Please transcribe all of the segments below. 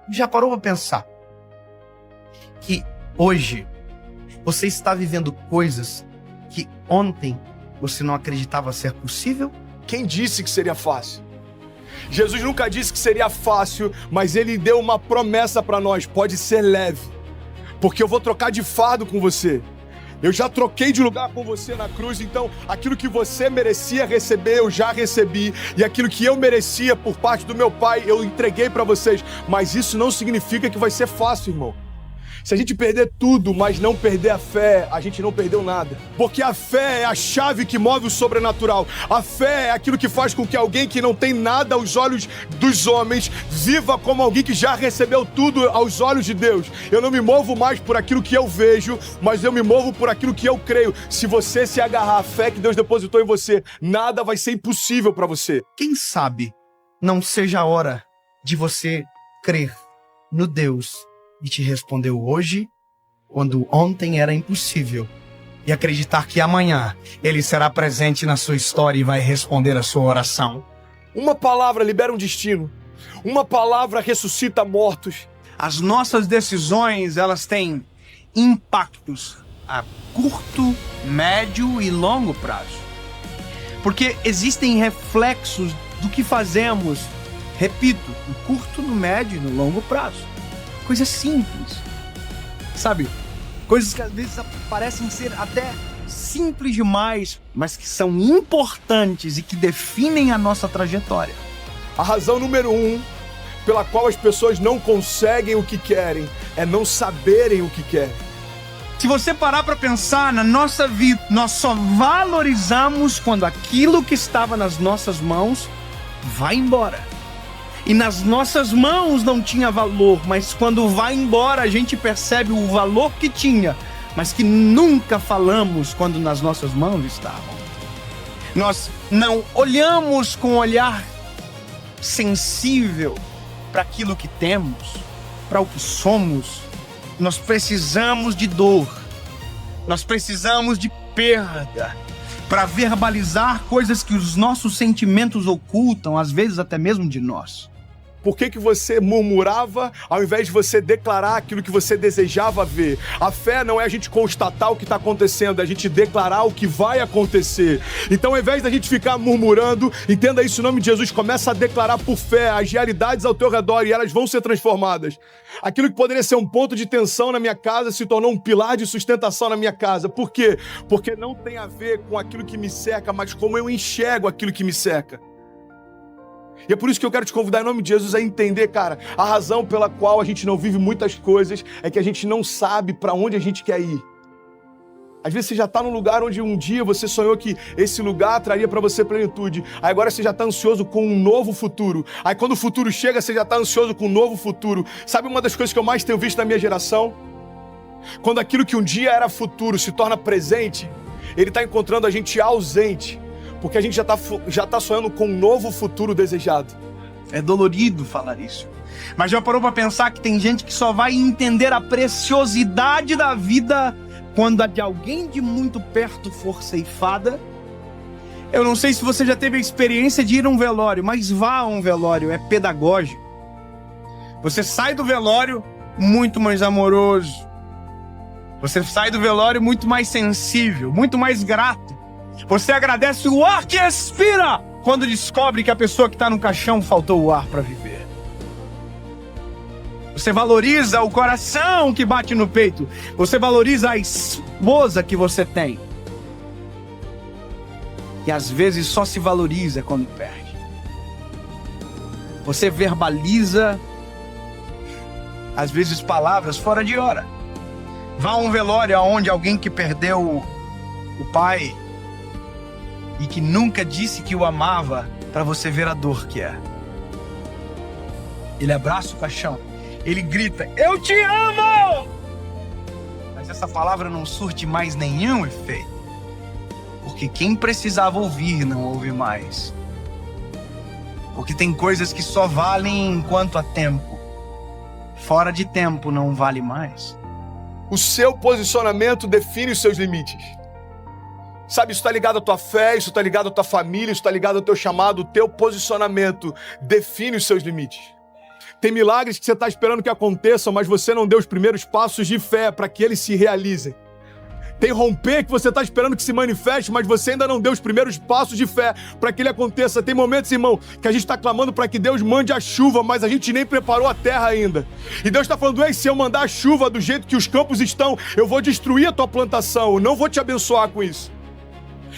Já parou para pensar que hoje você está vivendo coisas que ontem você não acreditava ser possível? Quem disse que seria fácil? Jesus nunca disse que seria fácil, mas ele deu uma promessa para nós: pode ser leve, porque eu vou trocar de fardo com você. Eu já troquei de lugar com você na cruz, então aquilo que você merecia receber, eu já recebi. E aquilo que eu merecia por parte do meu Pai, eu entreguei para vocês. Mas isso não significa que vai ser fácil, irmão. Se a gente perder tudo, mas não perder a fé, a gente não perdeu nada. Porque a fé é a chave que move o sobrenatural. A fé é aquilo que faz com que alguém que não tem nada aos olhos dos homens viva como alguém que já recebeu tudo aos olhos de Deus. Eu não me movo mais por aquilo que eu vejo, mas eu me movo por aquilo que eu creio. Se você se agarrar à fé que Deus depositou em você, nada vai ser impossível para você. Quem sabe não seja a hora de você crer no Deus e te respondeu hoje, quando ontem era impossível, e acreditar que amanhã ele será presente na sua história e vai responder a sua oração. Uma palavra libera um destino. Uma palavra ressuscita mortos. As nossas decisões, elas têm impactos a curto, médio e longo prazo. Porque existem reflexos do que fazemos, repito, no curto, no médio e no longo prazo. Coisas simples, sabe? Coisas que às vezes parecem ser até simples demais, mas que são importantes e que definem a nossa trajetória. A razão número 1 pela qual as pessoas não conseguem o que querem é não saberem o que querem. Se você parar para pensar na nossa vida, nós só valorizamos quando aquilo que estava nas nossas mãos vai embora. E nas nossas mãos não tinha valor, mas quando vai embora a gente percebe o valor que tinha, mas que nunca falamos quando nas nossas mãos estavam. Nós não olhamos com um olhar sensível para aquilo que temos, para o que somos. Nós precisamos de dor, nós precisamos de perda, para verbalizar coisas que os nossos sentimentos ocultam, às vezes até mesmo de nós. Por que você murmurava ao invés de você declarar aquilo que você desejava ver? A fé não é a gente constatar o que está acontecendo, é a gente declarar o que vai acontecer. Então, ao invés da gente ficar murmurando, entenda isso em nome de Jesus, começa a declarar por fé as realidades ao teu redor e elas vão ser transformadas. Aquilo que poderia ser um ponto de tensão na minha casa se tornou um pilar de sustentação na minha casa. Por quê? Porque não tem a ver com aquilo que me cerca, mas como eu enxergo aquilo que me cerca. E é por isso que eu quero te convidar em nome de Jesus a entender, cara, a razão pela qual a gente não vive muitas coisas é que a gente não sabe para onde a gente quer ir. Às vezes você já está num lugar onde um dia você sonhou que esse lugar traria para você plenitude. Aí agora você já está ansioso com um novo futuro. Aí quando o futuro chega, você já está ansioso com um novo futuro. Sabe uma das coisas que eu mais tenho visto na minha geração? Quando aquilo que um dia era futuro se torna presente, ele está encontrando a gente ausente. Porque a gente já tá sonhando com um novo futuro desejado. É dolorido falar isso. Mas já parou para pensar que tem gente que só vai entender a preciosidade da vida quando a de alguém de muito perto for ceifada? Eu não sei se você já teve a experiência de ir a um velório, mas vá a um velório, é pedagógico. Você sai do velório muito mais amoroso. Você sai do velório muito mais sensível, muito mais grato. Você agradece o ar que expira quando descobre que a pessoa que está no caixão faltou o ar para viver. Você valoriza o coração que bate no peito. Você valoriza a esposa que você tem. E às vezes só se valoriza quando perde. Você verbaliza, às vezes, palavras fora de hora. Vá a um velório onde alguém que perdeu o pai e que nunca disse que o amava, para você ver a dor que é. Ele abraça o caixão, ele grita, eu te amo! Mas essa palavra não surte mais nenhum efeito, porque quem precisava ouvir não ouve mais. Porque tem coisas que só valem enquanto há tempo. Fora de tempo não vale mais. O seu posicionamento define os seus limites. Sabe, isso está ligado à tua fé, isso está ligado à tua família, isso está ligado ao teu chamado. O teu posicionamento define os seus limites. Tem milagres que você está esperando que aconteçam, mas você não deu os primeiros passos de fé para que eles se realizem. Tem romper que você está esperando que se manifeste, mas você ainda não deu os primeiros passos de fé para que ele aconteça. Tem momentos, irmão, que a gente está clamando para que Deus mande a chuva, mas a gente nem preparou a terra ainda. E Deus está falando, ei, se eu mandar a chuva do jeito que os campos estão, eu vou destruir a tua plantação, eu não vou te abençoar com isso.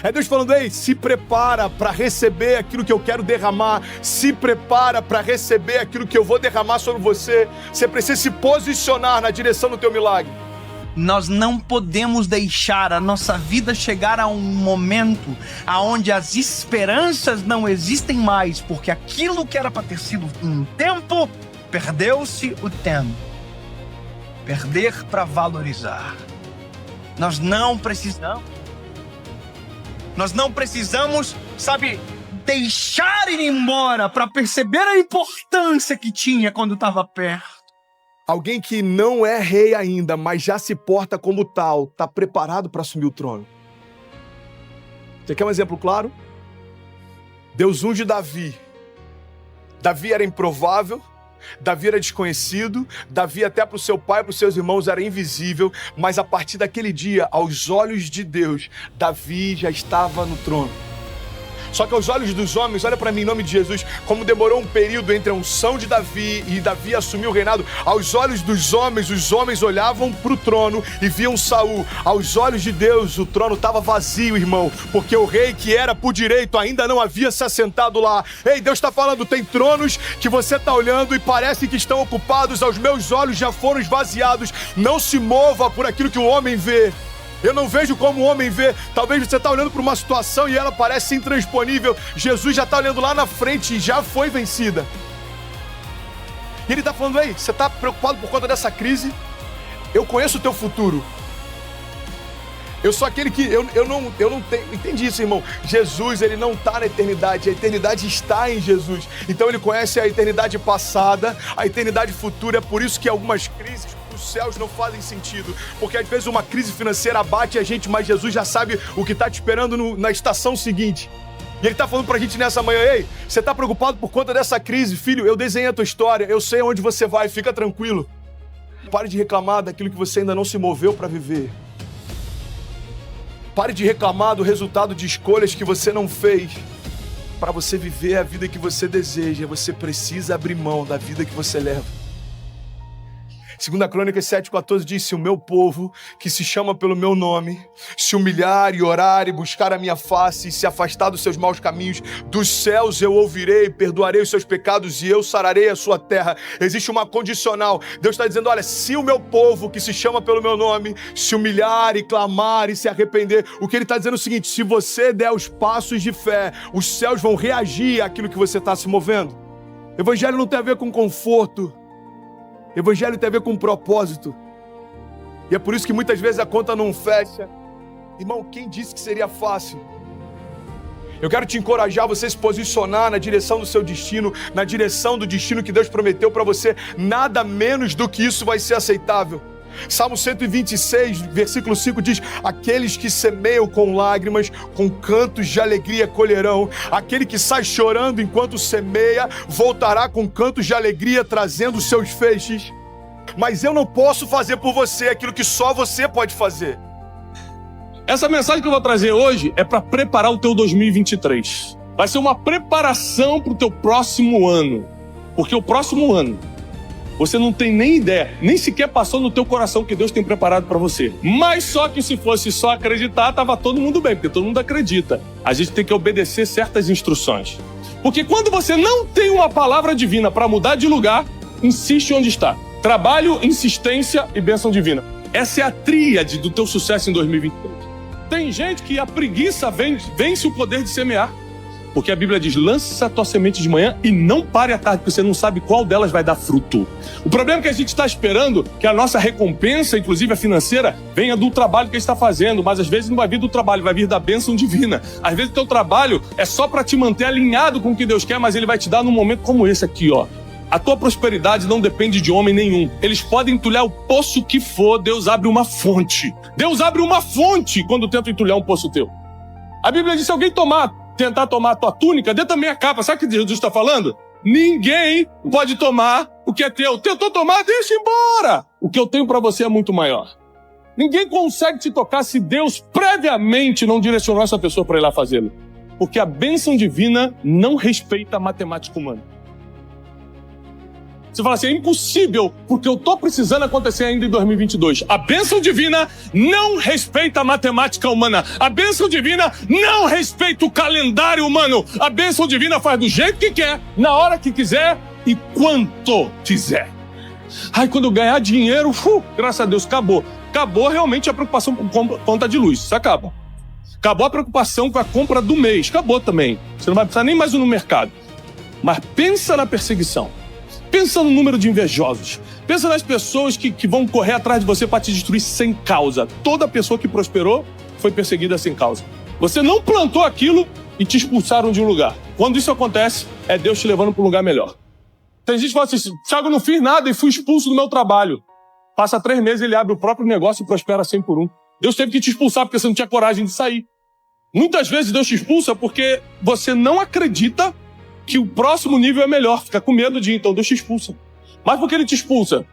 É Deus falando, ei, se prepara para receber aquilo que eu quero derramar, se prepara para receber aquilo que eu vou derramar sobre você. Você precisa se posicionar na direção do teu milagre. Nós não podemos deixar a nossa vida chegar a um momento onde as esperanças não existem mais, porque aquilo que era para ter sido um tempo, perdeu-se o tempo. Perder para valorizar. Nós não precisamos, sabe, deixar ir embora para perceber a importância que tinha quando estava perto. Alguém que não é rei ainda, mas já se porta como tal, está preparado para assumir o trono. Você quer um exemplo claro? Deus unge Davi. Davi era improvável, Davi era desconhecido, Davi até para o seu pai e para os seus irmãos era invisível, mas a partir daquele dia, aos olhos de Deus, Davi já estava no trono. Só que aos olhos dos homens, olha para mim em nome de Jesus, como demorou um período entre a unção de Davi e Davi assumir o reinado, aos olhos dos homens, os homens olhavam para o trono e viam Saul. Aos olhos de Deus, o trono estava vazio, irmão, porque o rei que era por direito ainda não havia se assentado lá. Ei, Deus está falando, tem tronos que você está olhando e parece que estão ocupados, aos meus olhos já foram esvaziados. Não se mova por aquilo que o homem vê. Eu não vejo como o homem vê. Talvez você está olhando para uma situação e ela parece intransponível. Jesus já está olhando lá na frente e já foi vencida. E ele está falando, ei, você está preocupado por conta dessa crise? Eu conheço o teu futuro. Eu sou aquele que, eu não tenho, entende isso, irmão? Jesus, ele não está na eternidade, a eternidade está em Jesus. Então ele conhece a eternidade passada, a eternidade futura, é por isso que algumas crises os céus não fazem sentido, porque às vezes uma crise financeira abate a gente, mas Jesus já sabe o que está te esperando na estação seguinte. E ele está falando pra gente nessa manhã, ei, você está preocupado por conta dessa crise? Filho, eu desenhei a tua história, eu sei onde você vai, fica tranquilo. Pare de reclamar daquilo que você ainda não se moveu para viver. Pare de reclamar do resultado de escolhas que você não fez. Para você viver a vida que você deseja, você precisa abrir mão da vida que você leva. 2 Crônicas 7,14 diz, se o meu povo, que se chama pelo meu nome, se humilhar e orar e buscar a minha face e se afastar dos seus maus caminhos, dos céus eu ouvirei, perdoarei os seus pecados e eu sararei a sua terra. Existe uma condicional. Deus está dizendo, olha, se o meu povo, que se chama pelo meu nome, se humilhar e clamar e se arrepender, o que ele está dizendo é o seguinte, se você der os passos de fé, os céus vão reagir àquilo que você está se movendo. Evangelho não tem a ver com conforto. Evangelho tem a ver com propósito. E é por isso que muitas vezes a conta não fecha. Irmão, quem disse que seria fácil? Eu quero te encorajar a você se posicionar na direção do seu destino, na direção do destino que Deus prometeu para você. Nada menos do que isso vai ser aceitável. Salmo 126, versículo 5 diz, aqueles que semeiam com lágrimas, com cantos de alegria colherão. Aquele que sai chorando enquanto semeia, voltará com cantos de alegria, trazendo seus feixes. Mas eu não posso fazer por você aquilo que só você pode fazer. Essa mensagem que eu vou trazer hoje é para preparar o teu 2023. Vai ser uma preparação para o teu próximo ano. Porque o próximo ano, você não tem nem ideia, nem sequer passou no teu coração que Deus tem preparado para você. Mas só que se fosse só acreditar, tava todo mundo bem, porque todo mundo acredita. A gente tem que obedecer certas instruções. Porque quando você não tem uma palavra divina para mudar de lugar, insiste onde está. Trabalho, insistência e bênção divina. Essa é a tríade do teu sucesso em 2023. Tem gente que a preguiça vence o poder de semear. Porque a Bíblia diz, lança a tua semente de manhã e não pare à tarde, porque você não sabe qual delas vai dar fruto. O problema é que a gente está esperando que a nossa recompensa, inclusive a financeira, venha do trabalho que a gente está fazendo, mas às vezes não vai vir do trabalho, vai vir da bênção divina. Às vezes o teu trabalho é só para te manter alinhado com o que Deus quer, mas Ele vai te dar num momento como esse aqui, ó. A tua prosperidade não depende de homem nenhum. Eles podem entulhar o poço que for, Deus abre uma fonte. Deus abre uma fonte quando tenta entulhar um poço teu. A Bíblia diz, se alguém tentar tomar a tua túnica, dê também a capa. Sabe o que Jesus está falando? Ninguém pode tomar que é teu. Tentou tomar, deixa embora. O que eu tenho para você é muito maior. Ninguém consegue te tocar se Deus previamente não direcionou essa pessoa para ir lá fazê-lo. Porque a bênção divina não respeita a matemática humana. Você fala assim, é impossível, porque eu estou precisando acontecer ainda em 2022. A bênção divina não respeita a matemática humana. A bênção divina não respeita o calendário humano. A bênção divina faz do jeito que quer, na hora que quiser e quanto quiser. Ai, quando eu ganhar dinheiro, graças a Deus, acabou. Acabou realmente a preocupação com conta de luz. Isso acaba. Acabou a preocupação com a compra do mês. Acabou também. Você não vai precisar nem mais ir no mercado. Mas pensa na perseguição. Pensa no número de invejosos. Pensa nas pessoas que vão correr atrás de você para te destruir sem causa. Toda pessoa que prosperou foi perseguida sem causa. Você não plantou aquilo e te expulsaram de um lugar. Quando isso acontece, é Deus te levando para um lugar melhor. Tem gente que fala assim, Thiago, eu não fiz nada e fui expulso do meu trabalho. Passa 3 meses, ele abre o próprio negócio e prospera 100 por 1. Deus teve que te expulsar porque você não tinha coragem de sair. Muitas vezes Deus te expulsa porque você não acredita que o próximo nível é melhor. Fica com medo de ir, então Deus te expulsa. Mas por que ele te expulsa?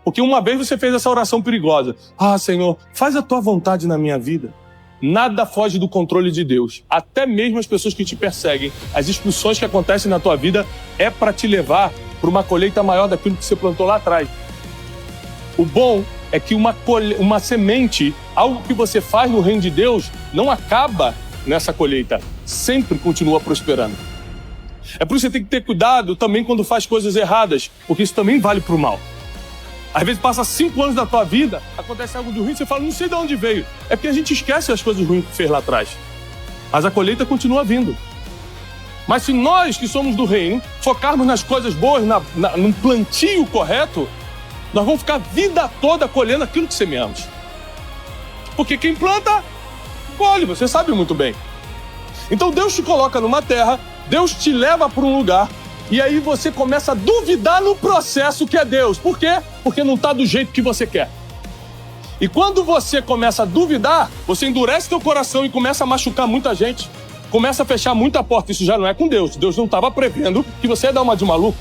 Porque uma vez você fez essa oração perigosa. Ah, Senhor, faz a tua vontade na minha vida. Nada foge do controle de Deus. Até mesmo as pessoas que te perseguem, as expulsões que acontecem na tua vida é para te levar para uma colheita maior daquilo que você plantou lá atrás. O bom é que uma semente, algo que você faz no reino de Deus, não acaba nessa colheita. Sempre continua prosperando. É por isso que você tem que ter cuidado também quando faz coisas erradas, porque isso também vale para o mal. Às vezes passa 5 anos da tua vida, acontece algo de ruim, você fala, não sei de onde veio. É porque a gente esquece as coisas ruins que fez lá atrás. Mas a colheita continua vindo. Mas se nós que somos do reino, focarmos nas coisas boas, num plantio correto, nós vamos ficar a vida toda colhendo aquilo que semeamos. Porque quem planta, colhe, você sabe muito bem. Então Deus te coloca numa terra, Deus te leva para um lugar, e aí você começa a duvidar no processo que é Deus. Por quê? Porque não está do jeito que você quer. E quando você começa a duvidar, você endurece teu coração e começa a machucar muita gente. Começa a fechar muita porta. Isso já não é com Deus. Deus não estava prevendo que você ia dar uma de maluco.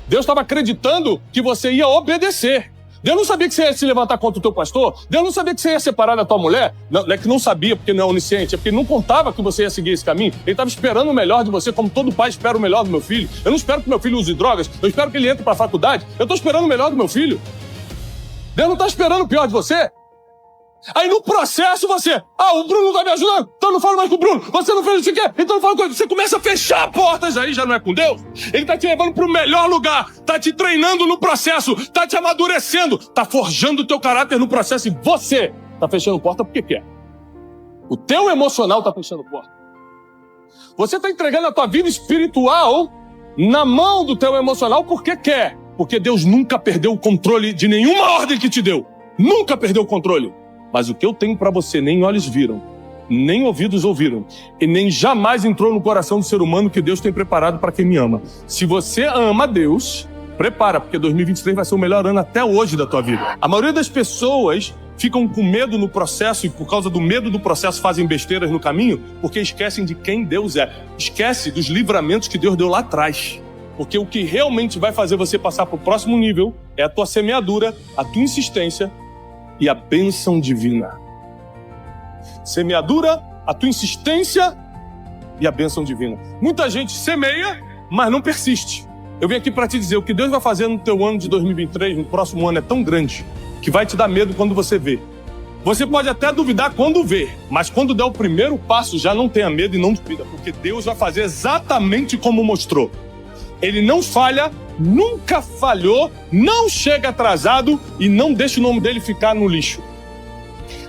Deus estava acreditando que você ia obedecer. Deus não sabia que você ia se levantar contra o teu pastor. Deus não sabia que você ia separar da tua mulher. Não é que não sabia porque não é onisciente, é porque ele não contava que você ia seguir esse caminho. Ele estava esperando o melhor de você, como todo pai espera o melhor do meu filho. Eu não espero que meu filho use drogas, eu espero que ele entre para a faculdade. Eu estou esperando o melhor do meu filho. Deus não está esperando o pior de você. Aí no processo você, o Bruno não tá me ajudando, então eu não falo mais com o Bruno, você não fez o que quer, então eu não falo com ele. Você começa a fechar portas, aí já não é com Deus. Ele tá te levando pro melhor lugar, tá te treinando no processo, tá te amadurecendo, tá forjando o teu caráter no processo e você tá fechando porta porque quer. O teu emocional tá fechando porta. Você tá entregando a tua vida espiritual na mão do teu emocional porque quer. Porque Deus nunca perdeu o controle de nenhuma ordem que te deu. Nunca perdeu o controle. Mas o que eu tenho para você nem olhos viram, nem ouvidos ouviram, e nem jamais entrou no coração do ser humano que Deus tem preparado para quem me ama. Se você ama Deus, prepara, porque 2023 vai ser o melhor ano até hoje da tua vida. A maioria das pessoas ficam com medo no processo e por causa do medo do processo fazem besteiras no caminho, porque esquecem de quem Deus é. Esquece dos livramentos que Deus deu lá atrás. Porque o que realmente vai fazer você passar para o próximo nível é a tua semeadura, a tua insistência e a bênção divina. Semeadura, a tua insistência e a bênção divina. Muita gente semeia, mas não persiste. Eu vim aqui para te dizer, o que Deus vai fazer no teu ano de 2023, no próximo ano, é tão grande, que vai te dar medo quando você vê. Você pode até duvidar quando vê, mas quando der o primeiro passo, já não tenha medo e não duvida, porque Deus vai fazer exatamente como mostrou. Ele não falha, nunca falhou, não chega atrasado e não deixa o nome dele ficar no lixo.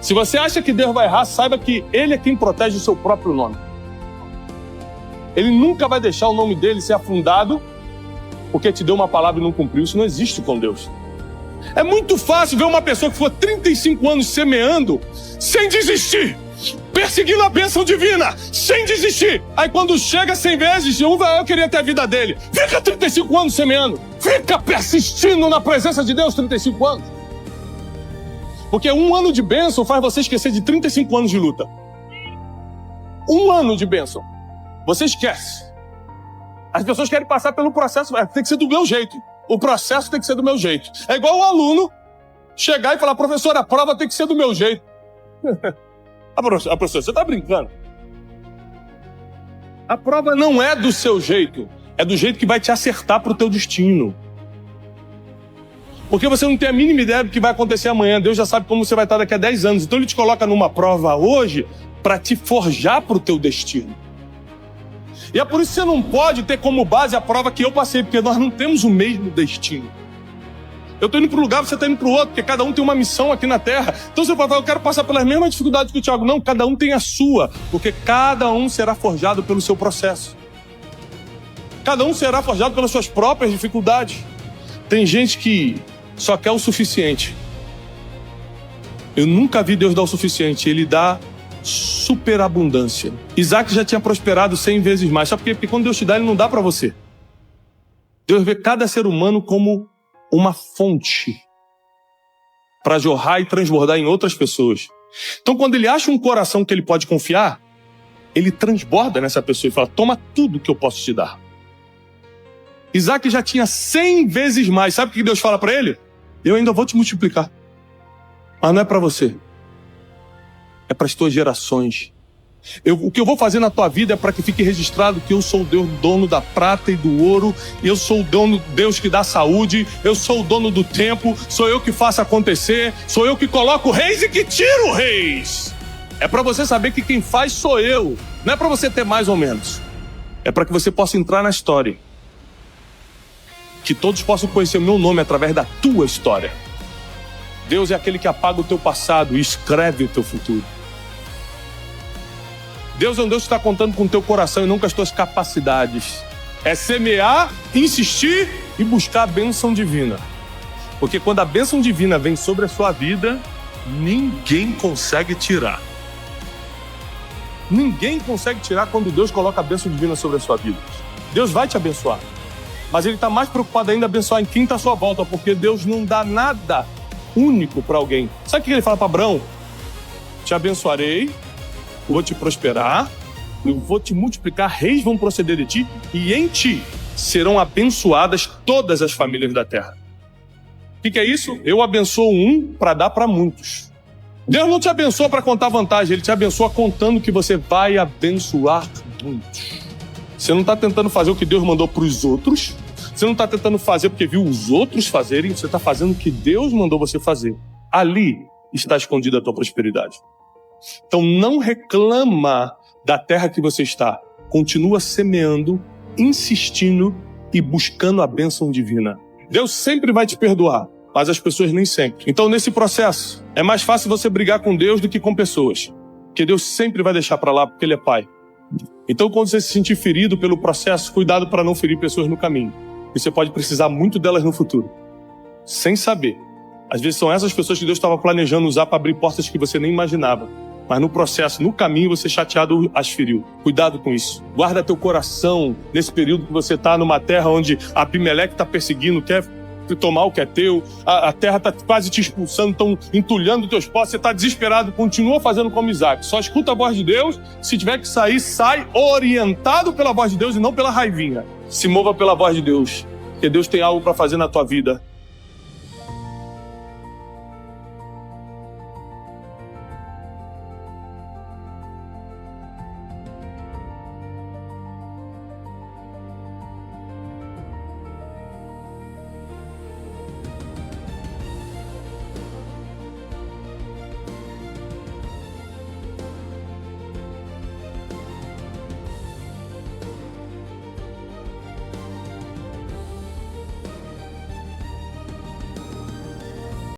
Se você acha que Deus vai errar, saiba que Ele é quem protege o seu próprio nome. Ele nunca vai deixar o nome dele ser afundado porque te deu uma palavra e não cumpriu. Isso não existe com Deus. É muito fácil ver uma pessoa que ficou 35 anos semeando sem desistir, perseguindo a bênção divina, sem desistir. Aí quando chega 100 vezes, eu queria ter a vida dele. Fica 35 anos semeando. Fica persistindo na presença de Deus 35 anos. Porque 1 ano de bênção faz você esquecer de 35 anos de luta. 1 ano de bênção. Você esquece. As pessoas querem passar pelo processo, tem que ser do meu jeito. O processo tem que ser do meu jeito. É igual o aluno chegar e falar, professor, a prova tem que ser do meu jeito. Professor, você está brincando. A prova não é do seu jeito. É do jeito que vai te acertar para o teu destino. Porque você não tem a mínima ideia do que vai acontecer amanhã. Deus já sabe como você vai estar daqui a 10 anos. Então ele te coloca numa prova hoje para te forjar para o teu destino. E é por isso que você não pode ter como base a prova que eu passei, porque nós não temos o mesmo destino. Eu estou indo para um lugar, você está indo para o outro, porque cada um tem uma missão aqui na Terra. Então você pode falar, eu quero passar pelas mesmas dificuldades que o Tiago. Não, cada um tem a sua, porque cada um será forjado pelo seu processo. Cada um será forjado pelas suas próprias dificuldades. Tem gente que só quer o suficiente. Eu nunca vi Deus dar o suficiente, Ele dá superabundância. Isaac já tinha prosperado 100 vezes mais. Sabe por quê? Porque quando Deus te dá, Ele não dá para você. Deus vê cada ser humano como uma fonte para jorrar e transbordar em outras pessoas. Então, quando Ele acha um coração que Ele pode confiar, Ele transborda nessa pessoa e fala, toma tudo que eu posso te dar. Isaac já tinha 100 vezes mais. Sabe o que Deus fala para ele? Eu ainda vou te multiplicar. Mas não é para você. É para as tuas gerações. O que eu vou fazer na tua vida é para que fique registrado que eu sou o Deus dono da prata e do ouro. Eu sou o dono, Deus que dá saúde. Eu sou o dono do tempo. Sou eu que faço acontecer. Sou eu que coloco reis e que tiro reis. É para você saber que quem faz sou eu. Não é para você ter mais ou menos. É para que você possa entrar na história. Que todos possam conhecer o meu nome através da tua história. Deus é aquele que apaga o teu passado e escreve o teu futuro. Deus é um Deus que está contando com o teu coração e não com as tuas capacidades. É semear, insistir e buscar a bênção divina. Porque quando a bênção divina vem sobre a sua vida, ninguém consegue tirar. Ninguém consegue tirar quando Deus coloca a bênção divina sobre a sua vida. Deus vai te abençoar. Mas Ele está mais preocupado ainda em abençoar em quem está à sua volta, porque Deus não dá nada único para alguém. Sabe o que Ele fala para Abraão? Te abençoarei, vou te prosperar, eu vou te multiplicar, reis vão proceder de ti, e em ti serão abençoadas todas as famílias da terra. O que é isso? Eu abençoo um para dar para muitos. Deus não te abençoa para contar vantagem, Ele te abençoa contando que você vai abençoar muitos. Você não está tentando fazer o que Deus mandou para os outros. Você não está tentando fazer porque viu os outros fazerem. Você está fazendo o que Deus mandou você fazer. Ali está escondida a tua prosperidade. Então não reclama da terra que você está. Continua semeando, insistindo e buscando a bênção divina. Deus sempre vai te perdoar, mas as pessoas nem sempre. Então nesse processo, é mais fácil você brigar com Deus do que com pessoas. Porque Deus sempre vai deixar para lá porque Ele é Pai. Então, quando você se sentir ferido pelo processo, cuidado para não ferir pessoas no caminho. Você pode precisar muito delas no futuro, sem saber. Às vezes são essas pessoas que Deus estava planejando usar para abrir portas que você nem imaginava. Mas no processo, no caminho, você chateado as feriu. Cuidado com isso. Guarda teu coração nesse período que você está numa terra onde Abimeleque está perseguindo, quer tomar o que é teu, a terra está quase te expulsando, estão entulhando teus postos, você está desesperado, continua fazendo como Isaac, só escuta a voz de Deus, se tiver que sair, sai orientado pela voz de Deus e não pela raivinha. Se mova pela voz de Deus, porque Deus tem algo para fazer na tua vida.